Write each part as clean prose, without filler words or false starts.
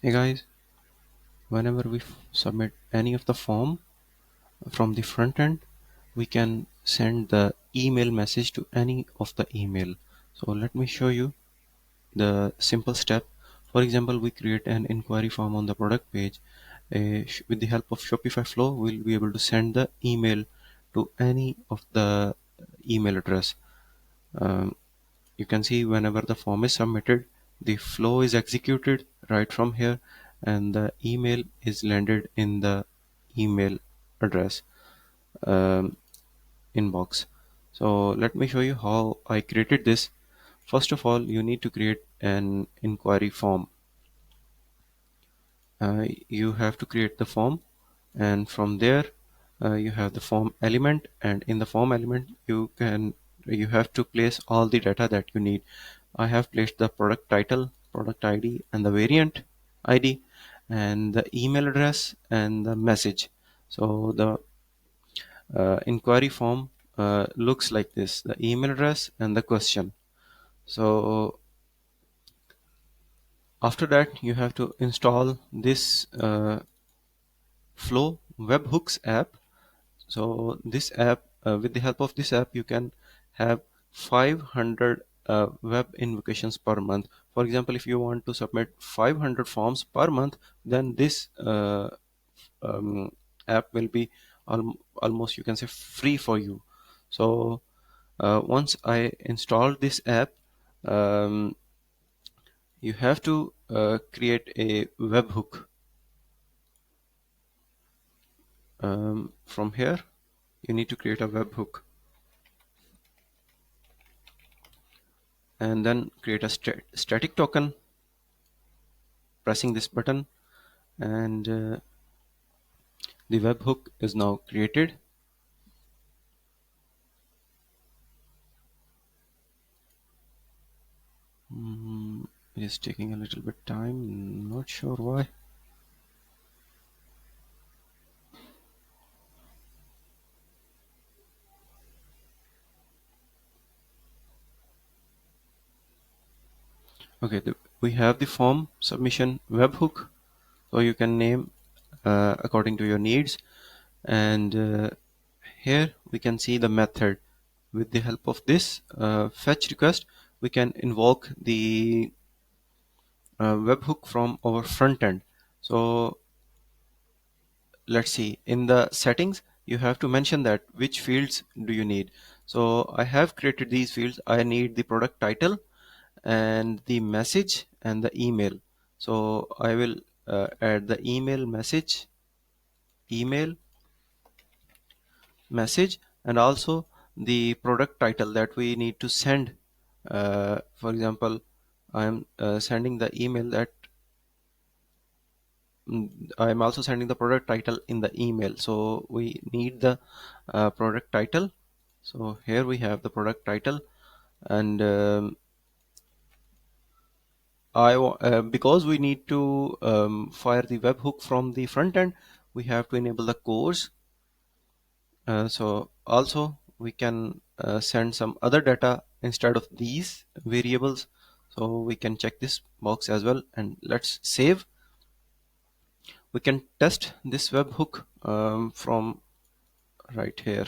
Hey guys, whenever we submit any of the form from the front end, we can send the email message to any of the email. So let me show you the simple step. For example, we create an inquiry form on the product page. With the help of Shopify Flow, we'll be able to send the email to any of the email address. Um, you can see whenever the form is submitted, the flow is executed right from here, and the email is landed in the email address um, inbox. So let me show you how I created this. First of all, you need to create an inquiry form. You have to create the form, and from there you have the form element, and in the form element you have to place all the data that you need. I have placed the product title, product ID, and the variant ID, and the email address and the message. So the inquiry form looks like this: the email address and the question. So after that, you have to install this Flow Webhooks app. So this app, with the help of this app, you can have 500 web invocations per month. For example, if you want to submit 500 forms per month, then this um, app will be almost, you can say, free for you. So once I installed this app, um, you have to create a webhook. From here, you need to create a webhook, and then create a static token, pressing this button, and the webhook is now created. It is taking a little bit time, not sure why. Okay, we have the form submission webhook, so you can name according to your needs. And here we can see the method. With the help of this fetch request, we can invoke the webhook from our front end. So let's see, in the settings you have to mention that which fields do you need. So I have created these fields. I need the product title and the message and the email. So I will add the email message, and also the product title that we need to send. For example, I am sending the email that I'm also sending the product title in the email. So we need the product title. So here we have the product title, and because we need to fire the webhook from the front end, we have to enable the course. So also we can send some other data instead of these variables. So we can check this box as well, and let's save. We can test this webhook from right here.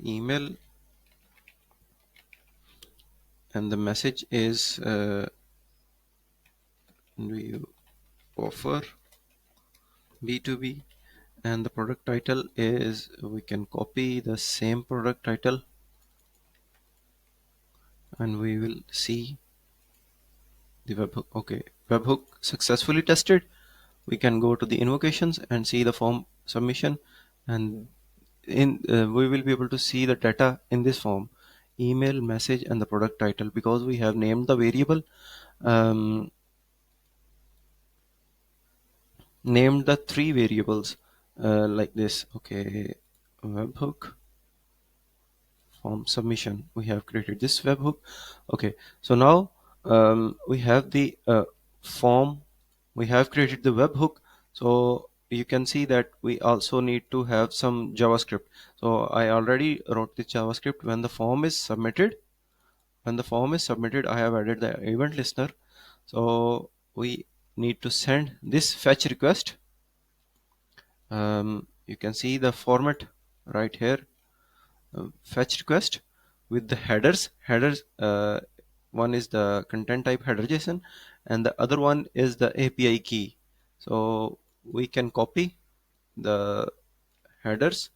Email, and the message is do you offer B2B, and the product title is, we can copy the same product title, and we will see the webhook. Okay, webhook successfully tested. We can go to the invocations and see the form submission, and in we will be able to see the data in this form: email, message, and the product title, because we have named the variable, um, named the three variables like this. Okay, webhook form submission, we have created this webhook. Okay, so now we have the form, we have created the webhook. So you can see that we also need to have some JavaScript. So I already wrote the JavaScript. When the form is submitted, I have added the event listener. So we need to send this fetch request. You can see the format right here, fetch request with the headers. One is the content type header JSON, and the other one is the API key. So we can copy the headers,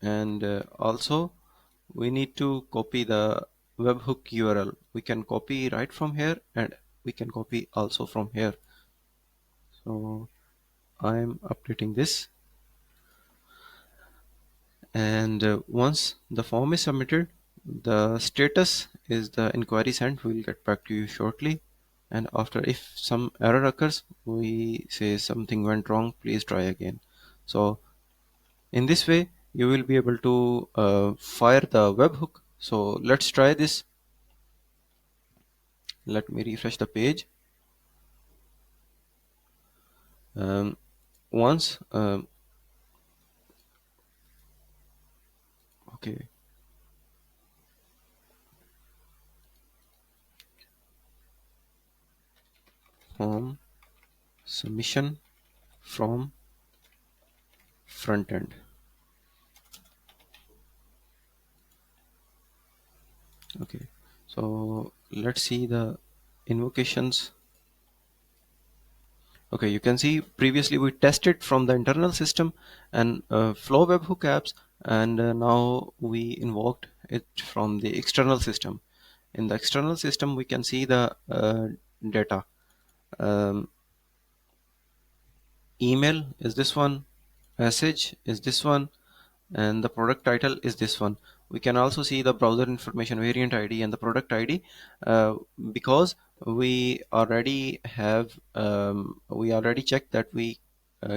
and also we need to copy the webhook URL. We can copy right from here, and we can copy also from here. So I'm updating this, and once the form is submitted, the status is the inquiry sent. We'll get back to you shortly. And after, if some error occurs, we say something went wrong, please try again. So in this way you will be able to fire the webhook. So let's try this. Let me refresh the page. Once okay, form submission from front end. Okay, so let's see the invocations. Okay, you can see previously we tested from the internal system and Flow webhook apps, and now we invoked it from the external system. In the external system, we can see the data. Um, Email is this one, message is this one, and the product title is this one. We can also see the browser information, variant ID, and the product ID, because we already checked that we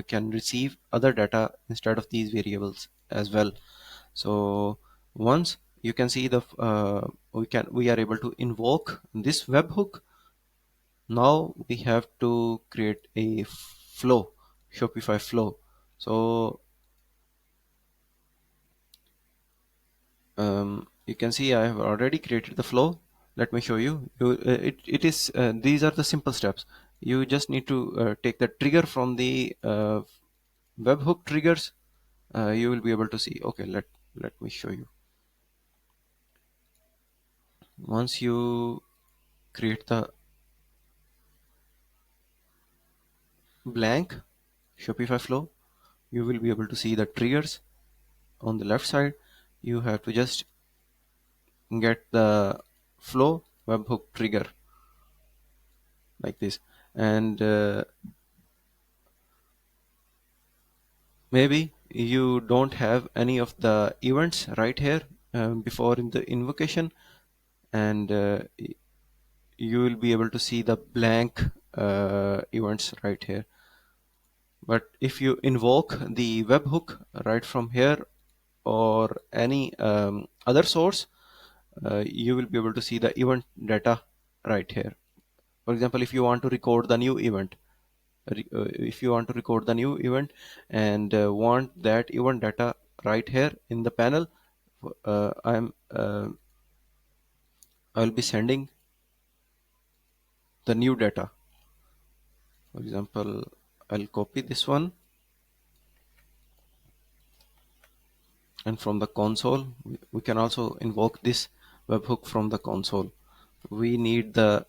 can receive other data instead of these variables as well. So once you can see the we are able to invoke this webhook. Now we have to create a flow, Shopify Flow. So you can see I have already created the flow. Let me show you. It is these are the simple steps. You just need to take the trigger from the webhook triggers. You will be able to see. Okay, let me show you. Once you create the blank Shopify flow, you will be able to see the triggers on the left side. You have to just get the flow webhook trigger like this, and maybe you don't have any of the events right here before in the invocation, and you will be able to see the blank events right here. But if you invoke the webhook right from here or any other source, you will be able to see the event data right here. For example, if you want to record the new event, and want that event data right here in the panel, I'll be sending the new data. For example, I'll copy this one, and from the console we can also invoke this webhook from the console. We need the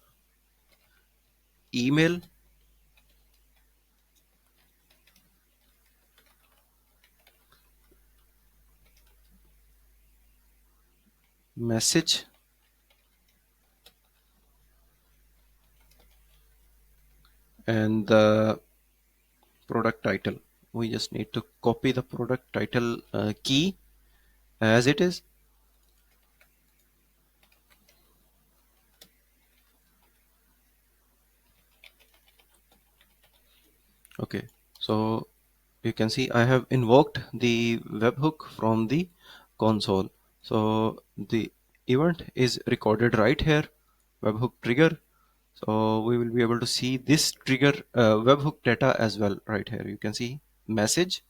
email, message, and the product title. We just need to copy the product title key as it is. Okay, so you can see I have invoked the webhook from the console. So the event is recorded right here, webhook trigger. So we will be able to see this trigger webhook data as well right here. You can see message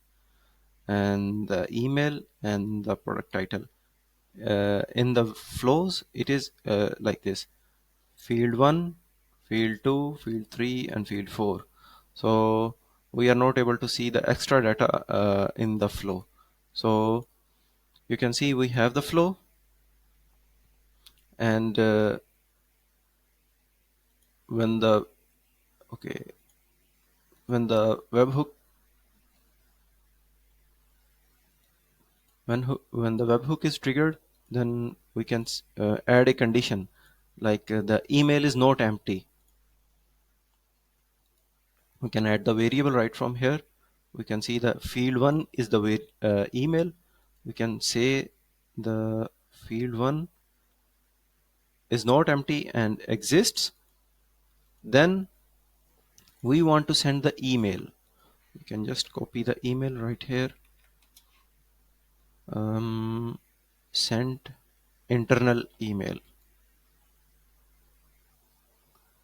and the email and the product title. in the flows it is like this: field 1, field 2, field 3, and field 4. So we are not able to see the extra data in the flow. So you can see we have the flow, and when the okay when the webhook when the webhook is triggered, then we can add a condition like the email is not empty. We can add the variable right from here. We can see the field 1 is the email. We can say the field 1 is not empty and exists. Then we want to send the email. We can just copy the email right here. Send internal email.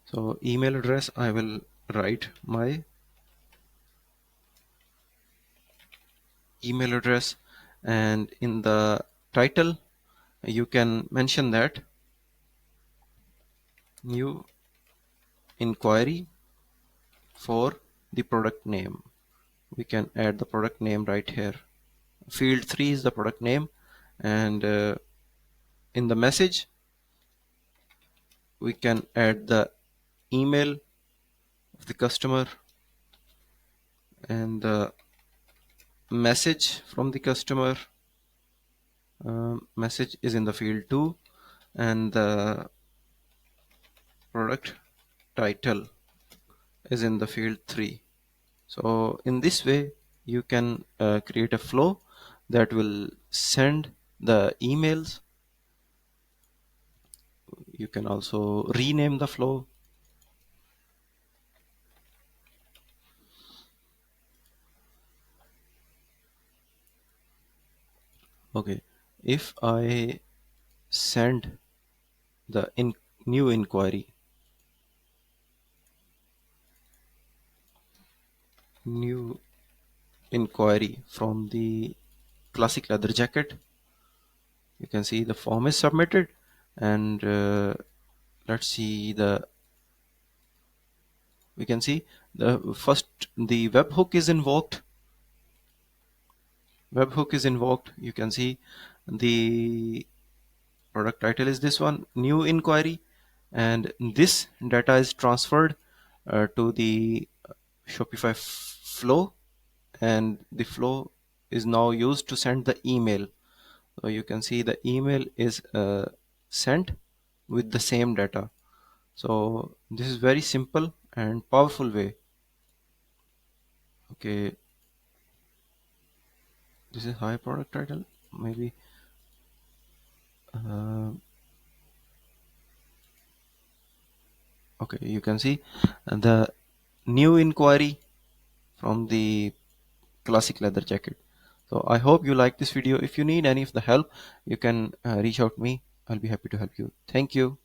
So email address, I will write my email address, and in the title you can mention that new inquiry for the product name. We can add the product name right here. Field 3 is the product name, and in the message we can add the email of the customer, and the message from the customer message is in the field 2, and the product title is in the field 3. So in this way you can create a flow that will send the emails. You can also rename the flow. Okay, if I send the new inquiry, new inquiry from the classic leather jacket, you can see the form is submitted, and let's see we can see the webhook is invoked. You can see the product title is this one, new inquiry, and this data is transferred to the Shopify Flow, and the flow is now used to send the email. So you can see the email is sent with the same data. So this is very simple and powerful way. Okay, this is high product title, maybe. uh, okay, you can see the new inquiry from the classic leather jacket. So I hope you like this video. If you need any of the help, you can reach out to me. I'll be happy to help you. Thank you.